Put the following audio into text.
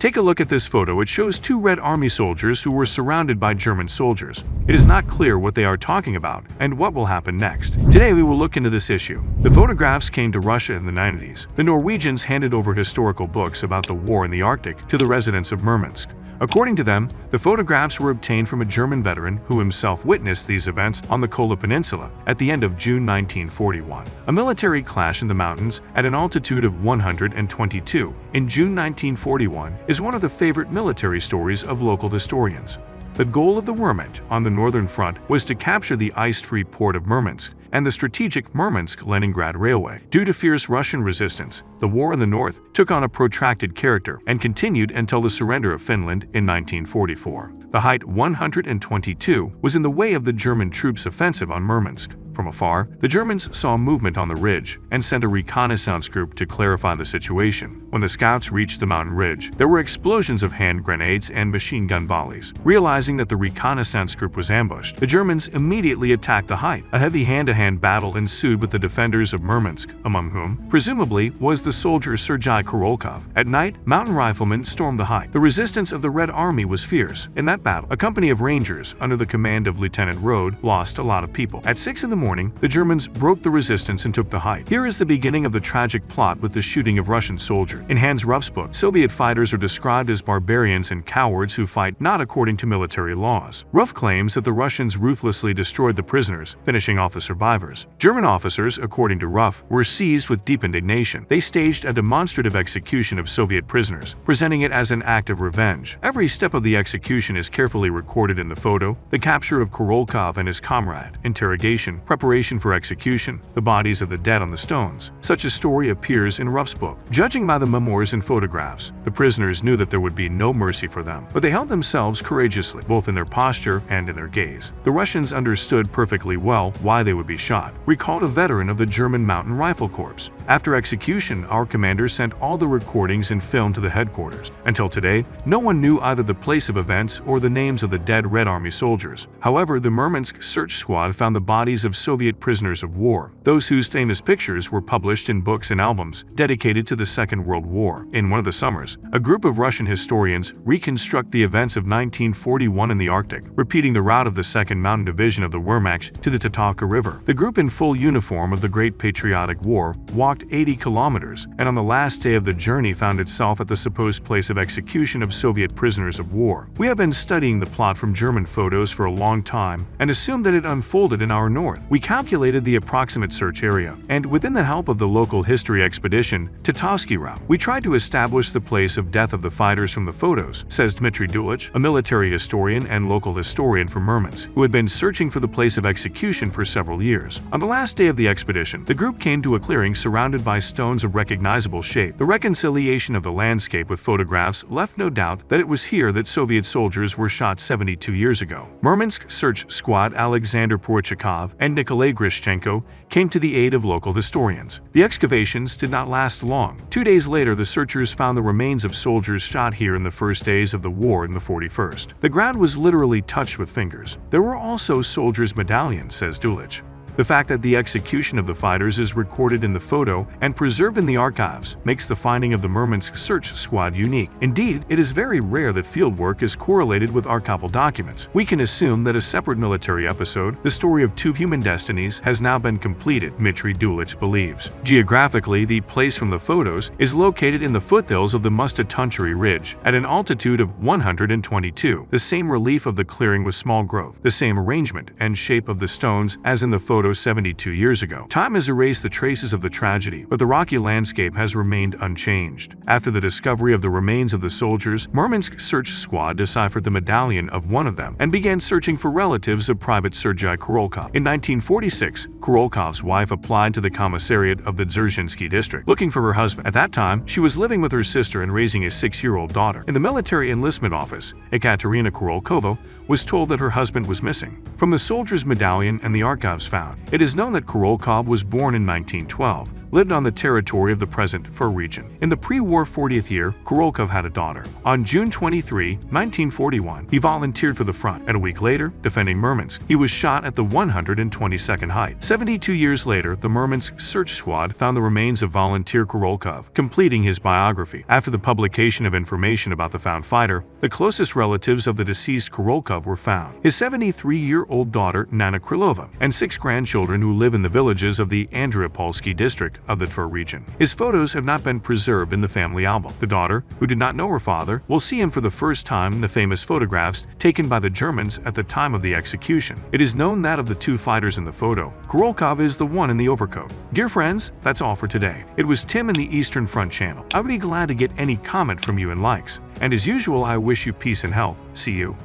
Take a look at this photo. It shows two Red Army soldiers who were surrounded by German soldiers. It is not clear what they are talking about and what will happen next. Today we will look into this issue. The photographs came to Russia in the 90s. The Norwegians handed over historical books about the war in the Arctic to the residents of Murmansk. According to them, the photographs were obtained from a German veteran who himself witnessed these events on the Kola Peninsula at the end of June 1941. A military clash in the mountains at an altitude of 122 in June 1941 is one of the favorite military stories of local historians. The goal of the Wehrmacht on the northern front was to capture the ice-free port of Murmansk and the strategic Murmansk-Leningrad Railway. Due to fierce Russian resistance, the war in the north took on a protracted character and continued until the surrender of Finland in 1944. The height 122 was in the way of the German troops' offensive on Murmansk. From afar, the Germans saw movement on the ridge and sent a reconnaissance group to clarify the situation. When the scouts reached the mountain ridge, there were explosions of hand grenades and machine gun volleys. Realizing that the reconnaissance group was ambushed, the Germans immediately attacked the height. A heavy hand-to-hand battle ensued with the defenders of Murmansk, among whom, presumably, was the soldier Sergei Korolkov. At night, mountain riflemen stormed the height. The resistance of the Red Army was fierce. In that battle, a company of Rangers, under the command of Lieutenant Rode, lost a lot of people. At 6 in the morning, the Germans broke the resistance and took the height. Here is the beginning of the tragic plot with the shooting of Russian soldiers. In Hans Ruff's book, Soviet fighters are described as barbarians and cowards who fight not according to military laws. Ruff claims that the Russians ruthlessly destroyed the prisoners, finishing off the survivors. German officers, according to Ruff, were seized with deep indignation. They staged a demonstrative execution of Soviet prisoners, presenting it as an act of revenge. Every step of the execution is carefully recorded in the photo: the capture of Korolkov and his comrade, interrogation, preparation for execution, the bodies of the dead on the stones. Such a story appears in Ruff's book. Judging by the memoirs and photographs, the prisoners knew that there would be no mercy for them, but they held themselves courageously, both in their posture and in their gaze. The Russians understood perfectly well why they would be shot, recalled a veteran of the German Mountain Rifle Corps. After execution, our commander sent all the recordings and film to the headquarters. Until today, no one knew either the place of events or the names of the dead Red Army soldiers. However, the Murmansk search squad found the bodies of Soviet prisoners of war, those whose famous pictures were published in books and albums dedicated to the Second World War. In one of the summers, a group of Russian historians reconstruct the events of 1941 in the Arctic, repeating the route of the 2nd Mountain Division of the Wehrmacht to the Tatarka River. The group, in full uniform of the Great Patriotic War, walked 80 kilometers, and on the last day of the journey found itself at the supposed place of execution of Soviet prisoners of war. We have been studying the plot from German photos for a long time and assumed that it unfolded in our north. We calculated the approximate search area, and within the help of the local history expedition, Tatovsky Route, we tried to establish the place of death of the fighters from the photos, says Dmitry Dulich, a military historian and local historian from Murmansk, who had been searching for the place of execution for several years. On the last day of the expedition, the group came to a clearing surrounded by stones of recognizable shape. The reconciliation of the landscape with photographs left no doubt that it was here that Soviet soldiers were shot 72 years ago. Murmansk search squad Alexander Porochakov and Nikolai Grishchenko came to the aid of local historians. The excavations did not last long. 2 days later, the searchers found the remains of soldiers shot here in the first days of the war in the 41st. The ground was literally touched with fingers. There were also soldiers' medallions, says Dulich. The fact that the execution of the fighters is recorded in the photo and preserved in the archives makes the finding of the Murmansk search squad unique. Indeed, it is very rare that fieldwork is correlated with archival documents. We can assume that a separate military episode, the story of two human destinies, has now been completed, Dmitry Dulich believes. Geographically, the place from the photos is located in the foothills of the Mustatunchari Ridge at an altitude of 122. The same relief of the clearing with small growth, the same arrangement and shape of the stones as in the photo 72 years ago. Time has erased the traces of the tragedy, but the rocky landscape has remained unchanged. After the discovery of the remains of the soldiers, Murmansk search squad deciphered the medallion of one of them and began searching for relatives of Private Sergei Korolkov. In 1946, Korolkov's wife applied to the commissariat of the Dzerzhinsky district, looking for her husband. At that time, she was living with her sister and raising a 6-year-old daughter. In the military enlistment office, Ekaterina Korolkova was told that her husband was missing. From the soldier's medallion and the archives found, it is known that Korolkov was born in 1912, lived on the territory of the present Tver region. In the pre-war 40th year, Kurolkov had a daughter. On June 23, 1941, he volunteered for the front, and a week later, defending Murmansk, he was shot at the 122nd height. 72 years later, the Murmansk search squad found the remains of volunteer Kurolkov, completing his biography. After the publication of information about the found fighter, the closest relatives of the deceased Kurolkov were found: his 73-year-old daughter Nana Krylova and 6 grandchildren who live in the villages of the Andriopolsky district of the Tver region. His photos have not been preserved in the family album. The daughter, who did not know her father, will see him for the first time in the famous photographs taken by the Germans at the time of the execution. It is known that of the 2 fighters in the photo, Kurolkov is the one in the overcoat. Dear friends, that's all for today. It was Tim in the Eastern Front channel. I would be glad to get any comment from you and likes. And as usual, I wish you peace and health. See you.